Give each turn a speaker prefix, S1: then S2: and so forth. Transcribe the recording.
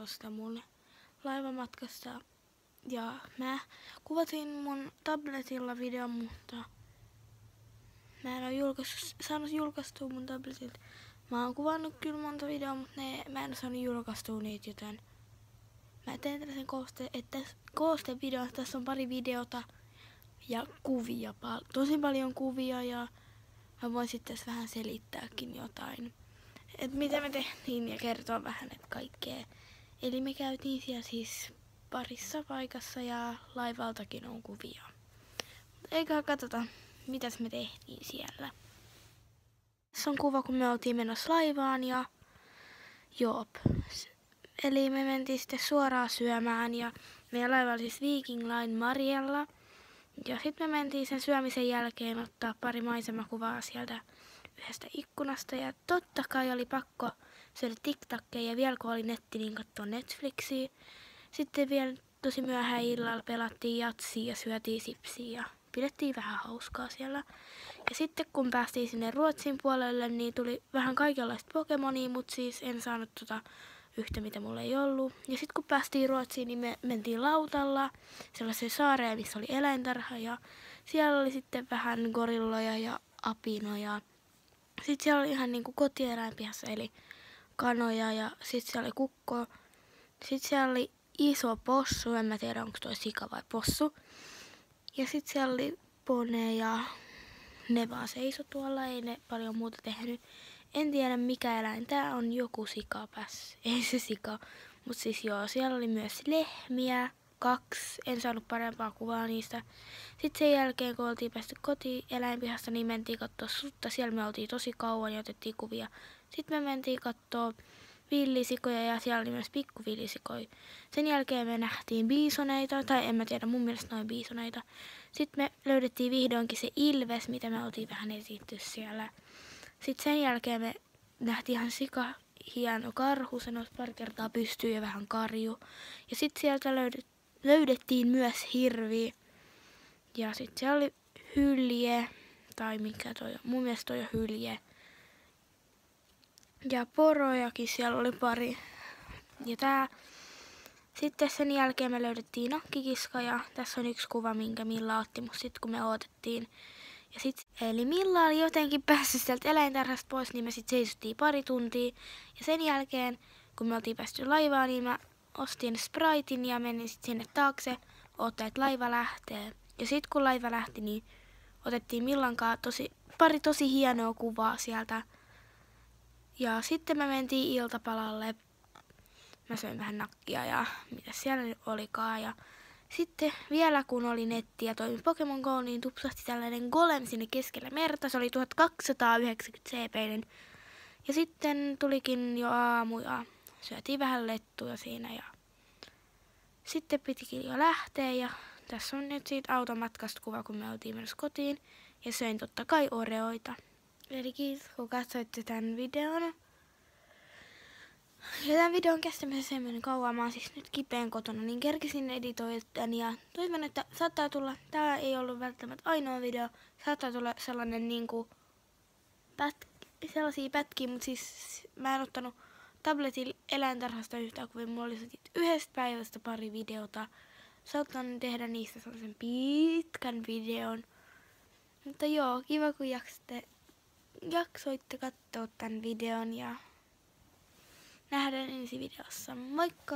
S1: tosta mun laivamatkasta. Ja mä kuvasin mun tabletilla videon, mutta mä en ole saanut julkaistua mun tabletilta. Mä oon kuvannut kyllä monta videoa, mutta mä en ole saanut julkaistua niitä, joten mä teen tällaisen koostevideon. Tässä on pari videota ja kuvia. Tosi paljon kuvia ja mä voin sitten tässä vähän selittääkin jotain. Et mitä me tehtiin ja kertoa vähän kaikkea. Eli me käytiin siellä siis parissa paikassa ja laivaltakin on kuvia. Eikä katsota, mitäs me tehtiin siellä. Tässä on kuva, kun me oltiin menossa laivaan ja joop. Eli me mentiin sitten suoraan syömään ja meidän laiva oli siis Viking Line Mariella. Ja sitten me mentiin sen syömisen jälkeen ottaa pari maisemakuvaa sieltä yhdestä ikkunasta. Ja totta kai oli pakko syödä TikTokkeja ja vielä kun oli netti, niin katsoa Netflixiä. Sitten vielä tosi myöhään illalla pelattiin jatsia ja syötiin sipsiä ja pidettiin vähän hauskaa siellä. Ja sitten kun päästiin sinne Ruotsin puolelle, niin tuli vähän kaikenlaista Pokemonia, mutta siis en saanut yhtä, mitä mulla ei ollut. Ja sitten kun päästiin Ruotsiin, niin me mentiin lautalla sellaiseen saareen, missä oli eläintarha. Ja siellä oli sitten vähän gorilloja ja apinoja. Sitten siellä oli ihan niinku kotieläinpihassa, eli kanoja ja sitten siellä oli kukko. Sitten siellä oli iso possu, en mä tiedä onko toi sika vai possu. Ja sitten siellä oli pone ja ne vaan seisoi tuolla, ei ne paljon muuta tehnyt. En tiedä mikä eläin, tää on joku sikapäs, ei se sika. Mut siis joo, siellä oli myös lehmiä, 2, en saanut parempaa kuvaa niistä. Sitten sen jälkeen kun oltiin päästy kotiin eläinpihasta, niin mentiin kattoo sutta, siellä me oltiin tosi kauan ja otettiin kuvia. Sitten me mentiin kattoo villisikoja ja siellä oli myös pikkuvillisikoja. Sen jälkeen me nähtiin biisoneita, tai en mä tiedä, mun mielestä noin biisoneita. Sitten me löydettiin vihdoinkin se ilves, mitä me oltiin vähän esitty siellä. Sitten sen jälkeen me nähtiin ihan hieno karhu, se nousi pari kertaa pystyyn ja vähän karju. Ja sitten sieltä löydettiin myös hirvi. Ja sitten siellä oli hylje, tai mikä toi on, mun mielestä toi on hylje. Ja porojakin siellä oli pari. Ja sitten sen jälkeen me löydettiin nakkikiska ja tässä on yksi kuva, minkä Milla otti mut sit kun me odotettiin. Eli Milla oli jotenkin päässyt sieltä eläintarhasta pois, niin me sitten seisottiin pari tuntia. Ja sen jälkeen, kun me oltiin päästy laivaan, niin mä ostin Spritein ja menin sitten sinne taakse odottaa, että laiva lähtee. Ja sitten kun laiva lähti, niin otettiin Millan kanssa pari tosi hienoa kuvaa sieltä. Ja sitten me mentiin iltapalalle. Mä söin vähän nakkia ja mitä siellä olikaan. Ja sitten vielä kun oli netti ja toimi Pokemon Go, niin tupsahti tällainen golem sinne keskellä merta. Se oli 1290 CP:inen. Ja sitten tulikin jo aamu ja syötiin vähän lettuja siinä. Ja sitten pitikin jo lähteä ja tässä on nyt siitä automatkasta kuva, kun me oltiin menossa kotiin. Ja söin totta kai oreoita. Eli kiitos kun katsoitte tämän videon. Ja tämän videon kestämisessä ei mennyt kauan, mä oon siis nyt kipeän kotona, niin kerkisin editoida tän ja toivon, että saattaa tulla, tää ei ollut välttämättä ainoa video, saattaa tulla sellainen niinku sellaisia pätkiä, mutta siis mä en ottanut tabletin eläintarhasta yhtään kuvia, mulla oli yhdestä päivästä pari videota. Saattan tehdä niistä sellaisen pitkän videon. Mutta joo, kiva kun jaksoitte katsoa tän videon ja nähdään ensi videossa. Moikka!